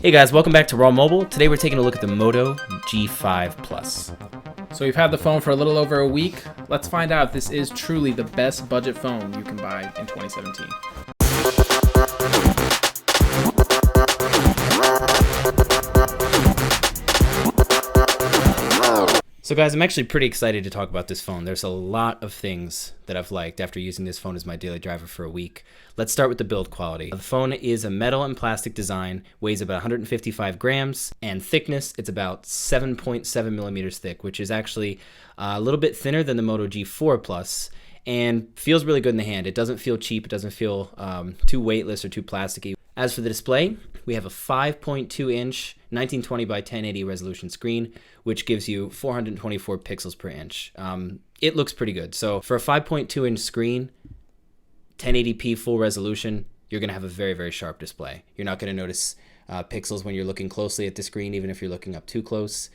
Hey guys, welcome back to Raw Mobile. Today we're taking a look at the Moto G5 Plus. So we've had the phone for a little over a week. Let's find out if this is truly the best budget phone you can buy in 2017. So guys, I'm actually pretty excited to talk about this phone. There's a lot of things that I've liked after using this phone as my daily driver for a week. Let's start with the build quality. The phone is a metal and plastic design, weighs about 155 grams, and thickness, it's about 7.7 millimeters thick, which is actually a little bit thinner than the Moto G4 Plus, and feels really good in the hand. It doesn't feel cheap, it doesn't feel too weightless or too plasticky. As for the display, we have a 5.2-inch 1920 by 1080 resolution screen, which gives you 424 pixels per inch. It looks pretty good. So for a 5.2-inch screen, 1080p full resolution, you're going to have a very, very sharp display. You're not going to notice pixels when you're looking closely at the screen, even if you're looking up too close.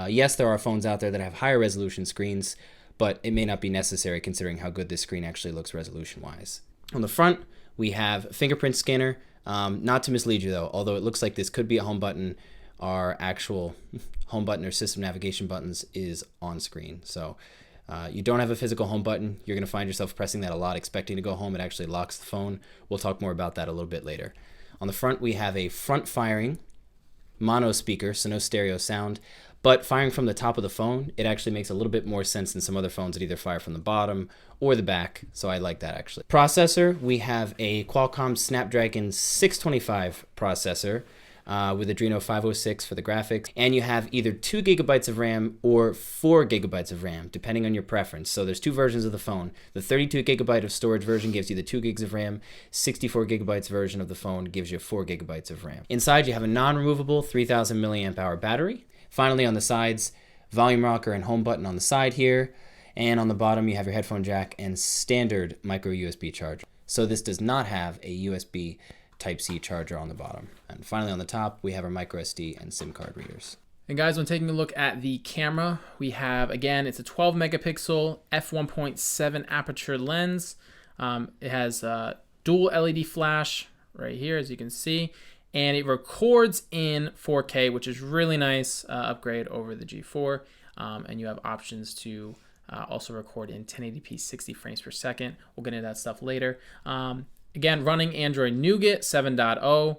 Yes, there are phones out there that have higher resolution screens, but it may not be necessary considering how good this screen actually looks resolution-wise. On the front, we have a fingerprint scanner. Not to mislead you though, although it looks like this could be a home button, our actual home button or system navigation buttons is on screen. So you don't have a physical home button. You're going to find yourself pressing that a lot, expecting to go home. It actually locks the phone. We'll talk more about that a little bit later. On the front, we have a front firing mono speaker, so no stereo sound. But firing from the top of the phone, it actually makes a little bit more sense than some other phones that either fire from the bottom or the back, so I like that actually. Processor, we have a Qualcomm Snapdragon 625 processor with Adreno 506 for the graphics, and you have either 2 gigabytes of RAM or 4 gigabytes of RAM, depending on your preference. So there's two versions of the phone. The 32 gigabyte of storage version gives you the 2 gigs of RAM. 64 gigabytes version of the phone gives you 4 gigabytes of RAM. Inside, you have a non-removable 3000 milliamp hour battery. Finally, on the sides, volume rocker and home button on the side here. And on the bottom, you have your headphone jack and standard micro USB charger. So this does not have a USB Type-C charger on the bottom. And finally, on the top, we have our micro SD and SIM card readers. And guys, when taking a look at the camera, we have, again, it's a 12 megapixel f1.7 aperture lens. It has dual LED flash right here, as you can see. And it records in 4K, which is really nice upgrade over the G4. And you have options to also record in 1080p 60 frames per second. We'll get into that stuff later. Again, running Android Nougat 7.0.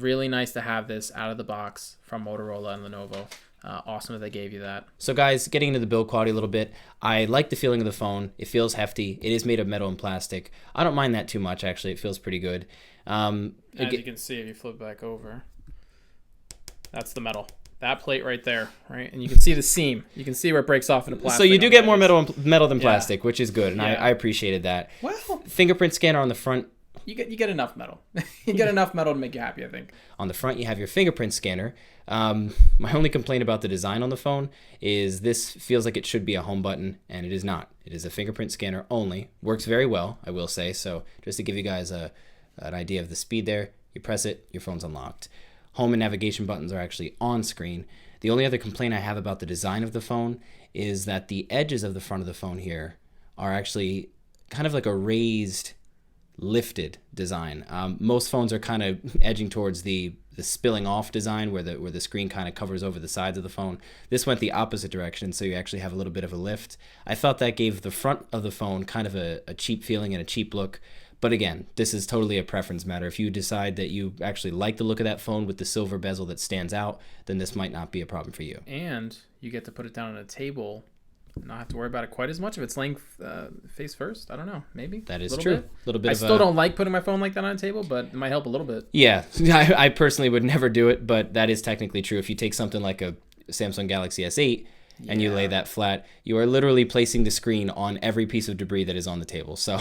Really nice to have this out of the box from Motorola and Lenovo. Awesome that they gave you that. So guys, getting into the build quality a little bit, I like the feeling of the phone. It feels hefty. It is made of metal and plastic. I don't mind that too much, actually. It feels pretty good. As you can see, if you flip back over, that's the metal. That plate right there, right? And you can see the seam. You can see where it breaks off into plastic. So you do get more metal than plastic, which is good, and Yeah. I appreciated that. Well, Fingerprint scanner on the front. you get enough metal. You get enough metal to make you happy, I think. On the front, you have your fingerprint scanner. My only complaint about the design on the phone is this feels like it should be a home button, and it is not. It is a fingerprint scanner only. Works very well, I will say. So just to give you guys an idea of the speed there, you press it, your phone's unlocked. Home and navigation buttons are actually on screen. The only other complaint I have about the design of the phone is that the edges of the front of the phone here are actually kind of like a raised, lifted design. Most phones are kind of edging towards the spilling off design where the screen kind of covers over the sides of the phone. This went the opposite direction, so you actually have a little bit of a lift. I thought that gave the front of the phone kind of a cheap feeling and a cheap look. But again, this is totally a preference matter. If you decide that you actually like the look of that phone with the silver bezel that stands out, then this might not be a problem for you. And you get to put it down on a table, not have to worry about it quite as much if it's laying face first. I don't know, maybe. That is true. I still don't like putting my phone like that on a table, but it might help a little bit. Yeah, I personally would never do it, but that is technically true. If you take something like a Samsung Galaxy S8, and you lay that flat, you are literally placing the screen on every piece of debris that is on the table. So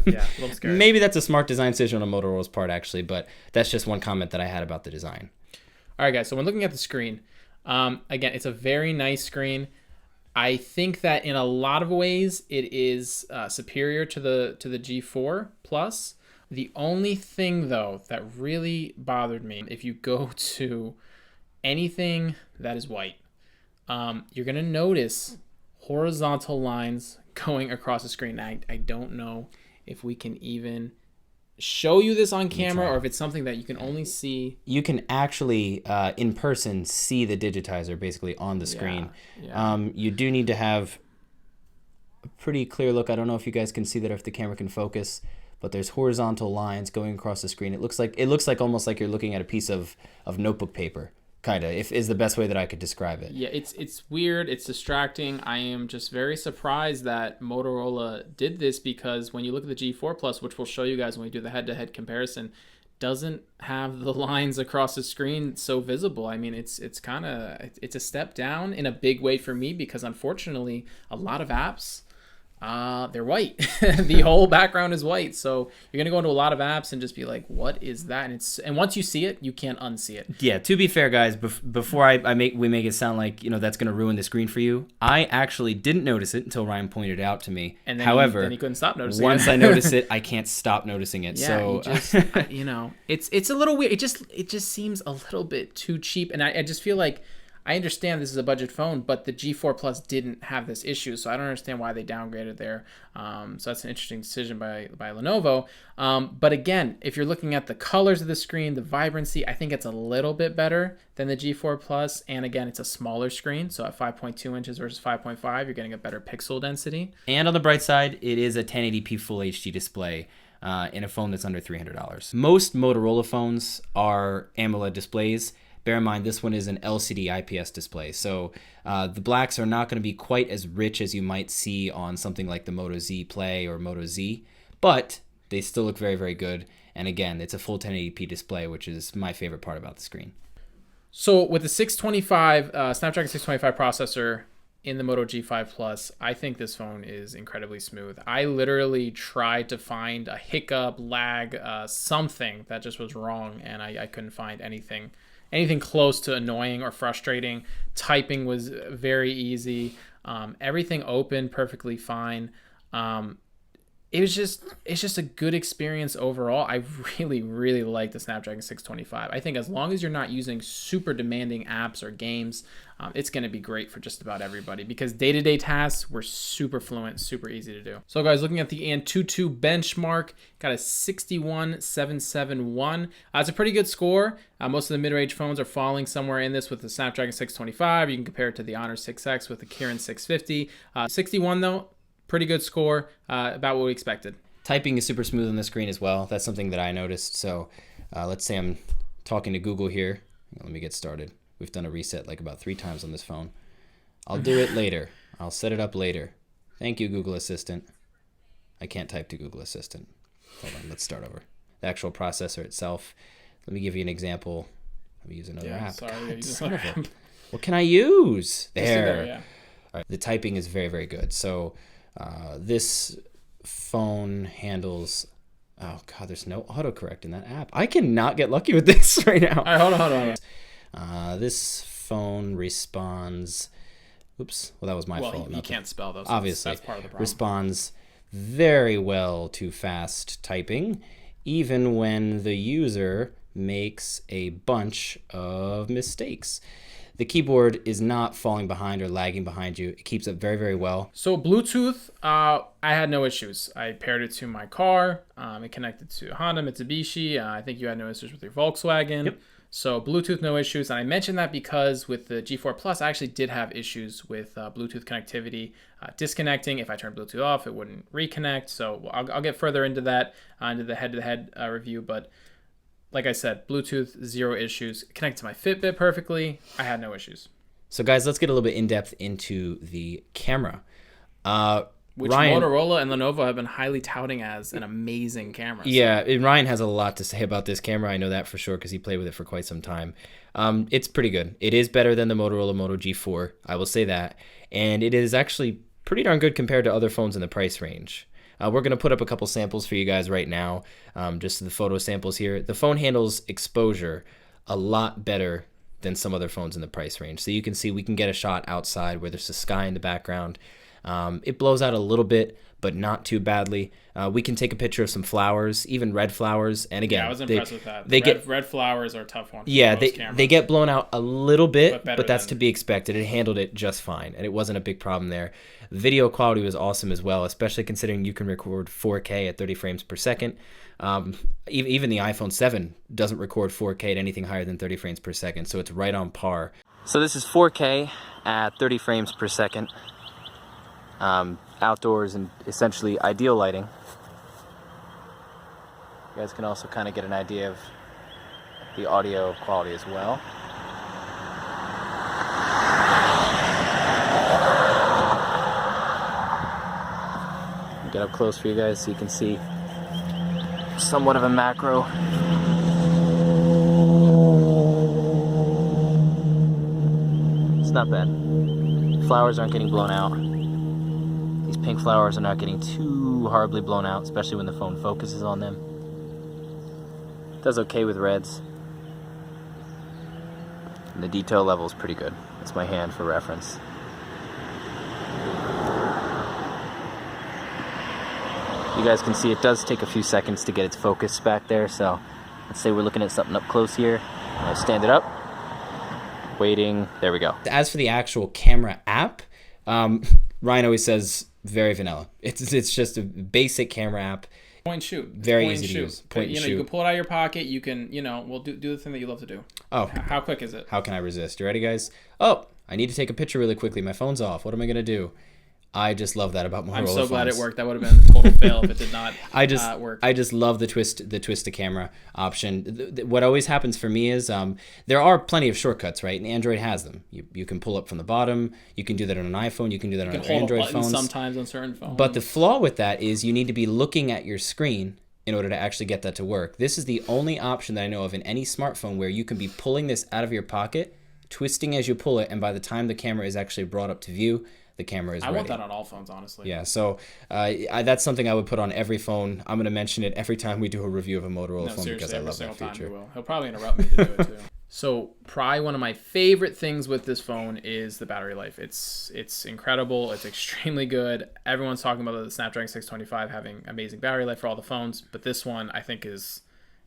yeah, a little scary. Maybe that's a smart design decision on Motorola's part, actually, but that's just one comment that I had about the design. All right, guys, so when looking at the screen, again, it's a very nice screen. I think that in a lot of ways it is superior to the G4 Plus. The only thing, though, that really bothered me, if you go to anything that is white, you're going to notice horizontal lines going across the screen. I don't know if we can even show you this on camera, try. or if it's something that you can only see. You can actually, in person, see the digitizer basically on the screen. You do need to have a pretty clear look. I don't know if you guys can see that, or if the camera can focus, but there's horizontal lines going across the screen. It looks like almost like you're looking at a piece of notebook paper, kind of, if is the best way that I could describe it. Yeah, it's weird. It's distracting. I am just very surprised that Motorola did this, because when you look at the G4 Plus, which we'll show you guys when we do the head-to-head comparison, doesn't have the lines across the screen so visible. I mean, it's a step down in a big way for me, because unfortunately, a lot of apps, they're white. The whole background is white. So you're gonna go into a lot of apps and just be like, "What is that?" And once you see it, you can't unsee it. Yeah. To be fair, guys, before we make it sound like that's gonna ruin the screen for you, I actually didn't notice it until Ryan pointed it out to me. And then however, then you couldn't stop noticing. Once I notice it, I can't stop noticing it. Yeah, so it's a little weird. It just seems a little bit too cheap, and I just feel like, I understand this is a budget phone, but the G4 Plus didn't have this issue, so I don't understand why they downgraded there. So that's an interesting decision by Lenovo. But again, if you're looking at the colors of the screen, the vibrancy, I think it's a little bit better than the G4 Plus. And again, it's a smaller screen, so at 5.2 inches versus 5.5, you're getting a better pixel density. And on the bright side, it is a 1080p Full HD display. In a phone that's under $300. Most Motorola phones are AMOLED displays. Bear in mind, this one is an LCD IPS display, so the blacks are not going to be quite as rich as you might see on something like the Moto Z Play or Moto Z, but they still look very, very good. And again, it's a full 1080p display, which is my favorite part about the screen. So with the 625 Snapdragon 625 processor in the Moto G5 Plus, I think this phone is incredibly smooth. I literally tried to find a hiccup, lag, something that just was wrong, and I couldn't find anything close to annoying or frustrating. Typing was very easy. Everything opened perfectly fine. It's just a good experience overall. I really, really like the Snapdragon 625. I think as long as you're not using super demanding apps or games, it's going to be great for just about everybody, because day-to-day tasks were super fluent, super easy to do. So guys, looking at the Antutu benchmark, got a 61771. It's a pretty good score. Most of the mid-range phones are falling somewhere in this with the Snapdragon 625. You can compare it to the Honor 6X with the Kirin 650. 61 though, pretty good score, about what we expected. Typing is super smooth on the screen as well. That's something that I noticed. So let's say I'm talking to Google here. Let me get started. We've done a reset like about 3 times on this phone. I'll do it later. I'll set it up later. Thank you, Google Assistant. I can't type to Google Assistant. Hold on, let's start over. The actual processor itself. Let me give you an example. Let me use another app. Sorry, son of a- What can I use? There. Yeah. All right. The typing is very, very good. So this phone handles... Oh, God, there's no autocorrect in that app. I cannot get lucky with this right now. All right, hold on. This phone responds... Oops. Well, that was my fault. Well, you can't spell those. Obviously. That's part of the problem. Responds very well to fast typing, even when the user makes a bunch of mistakes. The keyboard is not falling behind or lagging behind you. It keeps up very, very well. So Bluetooth, I had no issues. I paired it to my car. It connected to Honda, Mitsubishi. I think you had no issues with your Volkswagen. Yep. So Bluetooth, no issues. And I mentioned that because with the G4 Plus, I actually did have issues with Bluetooth connectivity disconnecting. If I turned Bluetooth off, it wouldn't reconnect. So I'll get further into that, into the head-to-head review. But like I said, Bluetooth, 0 issues. Connected to my Fitbit perfectly. I had no issues. So guys, let's get a little bit in-depth into the camera. Which Ryan, Motorola and Lenovo have been highly touting as an amazing camera. Yeah, and Ryan has a lot to say about this camera. I know that for sure because he played with it for quite some time. It's pretty good. It is better than the Motorola Moto G4. I will say that. And it is actually pretty darn good compared to other phones in the price range. We're going to put up a couple samples for you guys right now, just the photo samples here. The phone handles exposure a lot better than some other phones in the price range. So you can see we can get a shot outside where there's a sky in the background. It blows out a little bit, but not too badly. We can take a picture of some flowers, even red flowers. And again, I was impressed with that. Red flowers are a tough one. Yeah, they get blown out a little bit, but that's to be expected. It handled it just fine, and it wasn't a big problem there. Video quality was awesome as well, especially considering you can record 4K at 30 frames per second. Even the iPhone 7 doesn't record 4K at anything higher than 30 frames per second, so it's right on par. So this is 4K at 30 frames per second. Outdoors and essentially ideal lighting. You guys can also kind of get an idea of the audio quality as well. Get up close for you guys so you can see somewhat of a macro. It's not bad. Flowers aren't getting blown out. These pink flowers are not getting too horribly blown out, especially when the phone focuses on them. It does okay with reds. And the detail level is pretty good. That's my hand for reference. You guys can see it does take a few seconds to get its focus back there, so let's say we're looking at something up close here. I stand it up, waiting, there we go. As for the actual camera app, Ryan always says very vanilla. It's just a basic camera app. Point shoot. Very easy to use. Point and shoot. You can pull it out of your pocket. You can, we'll do the thing that you love to do. Oh. How quick is it? How can I resist? You ready, guys? Oh, I need to take a picture really quickly. My phone's off. What am I going to do? I just love that about Motorola I'm so phones. glad it worked. That would have been a total fail if it did not work. I just love the twist to camera option. What always happens for me is there are plenty of shortcuts, right? And Android has them. You can pull up from the bottom. You can do that on an iPhone. You can do that on Android phones. Sometimes on certain phones. But the flaw with that is you need to be looking at your screen in order to actually get that to work. This is the only option that I know of in any smartphone where you can be pulling this out of your pocket, twisting as you pull it, and by the time the camera is actually brought up to view, the camera is ready. I want that on all phones, honestly. Yeah, so that's something I would put on every phone. I'm going to mention it every time we do a review of a Motorola phone because I love that feature. He'll probably interrupt me to do it too. So probably one of my favorite things with this phone is the battery life. It's incredible. It's extremely good. Everyone's talking about the Snapdragon 625 having amazing battery life for all the phones, but this one I think is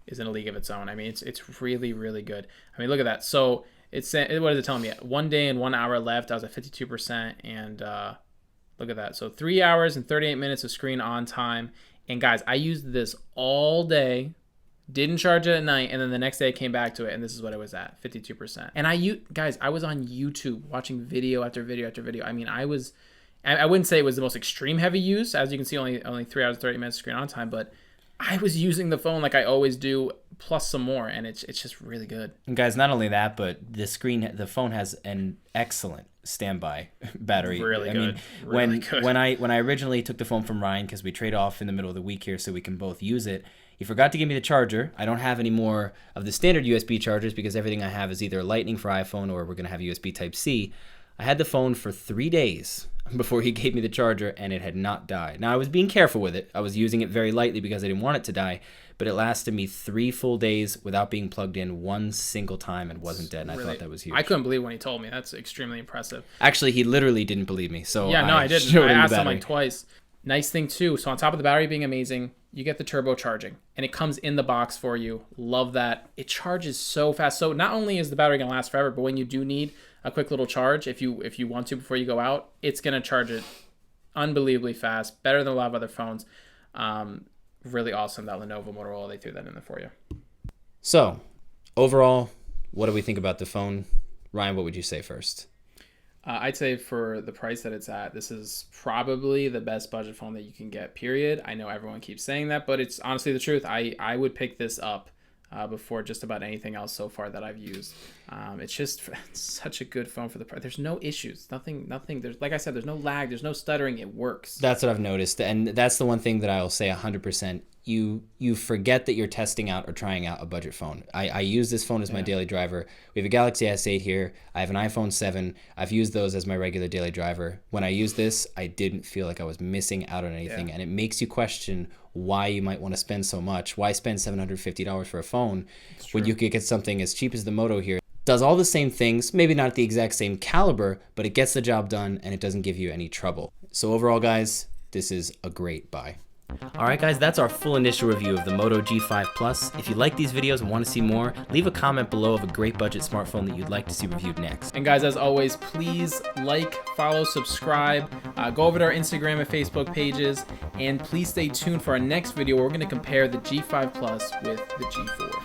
in a league of its own. I mean, it's really, really good. I mean, look at that. So what is it telling me? 1 day and 1 hour left. I was at 52%, and look at that. So 3 hours and 38 minutes of screen on time. And guys, I used this all day, didn't charge it at night, and then the next day I came back to it, and this is what it was at, 52%. And I was on YouTube watching video after video after video. I mean, I wouldn't say it was the most extreme heavy use, as you can see, only 3 hours and 30 minutes of screen on time, but I was using the phone like I always do, plus some more, and it's just really good. And guys, not only that, but the phone has an excellent standby battery. Really good. I mean, when I originally took the phone from Ryan, because we trade off in the middle of the week here so we can both use it, he forgot to give me the charger. I don't have any more of the standard USB chargers because everything I have is either Lightning for iPhone or we're going to have USB Type-C. I had the phone for 3 days before he gave me the charger, and it had not died. Now, I was being careful with it. I was using it very lightly because I didn't want it to die, but it lasted me 3 full days without being plugged in one single time and wasn't dead, and I thought that was huge. I couldn't believe when he told me. That's extremely impressive. Actually, he literally didn't believe me. So yeah, no, I didn't. I asked him like twice. Nice thing, too. So on top of the battery being amazing, you get the turbo charging, and it comes in the box for you. Love that. It charges so fast. So not only is the battery going to last forever, but when you do need a quick little charge, if you want to before you go out, it's going to charge it unbelievably fast, better than a lot of other phones. Really awesome that Lenovo, Motorola, they threw that in there for you. So overall, what do we think about the phone? Ryan, what would you say first? I'd say for the price that it's at, this is probably the best budget phone that you can get, period. I know everyone keeps saying that, but it's honestly the truth. I would pick this up before just about anything else so far that I've used. It's such a good phone for the price. There's no issues, nothing. There's, like I said, there's no lag, there's no stuttering. It works. That's what I've noticed, and that's the one thing that I'll say 100%. You forget that you're testing out or trying out a budget phone. I use this phone as my daily driver. We have a Galaxy S8 here. I have an iPhone 7. I've used those as my regular daily driver. When I use this, I didn't feel like I was missing out on anything, and it makes you question why you might want to spend so much. Why spend $750 for a phone when you could get something as cheap as the Moto here? Does all the same things, maybe not at the exact same caliber, but it gets the job done and it doesn't give you any trouble. So overall, guys, this is a great buy. All right, guys, that's our full initial review of the Moto G5 Plus. If you like these videos and want to see more, leave a comment below of a great budget smartphone that you'd like to see reviewed next. And guys, as always, please like, follow, subscribe, go over to our Instagram and Facebook pages, and please stay tuned for our next video where we're going to compare the G5 Plus with the G4.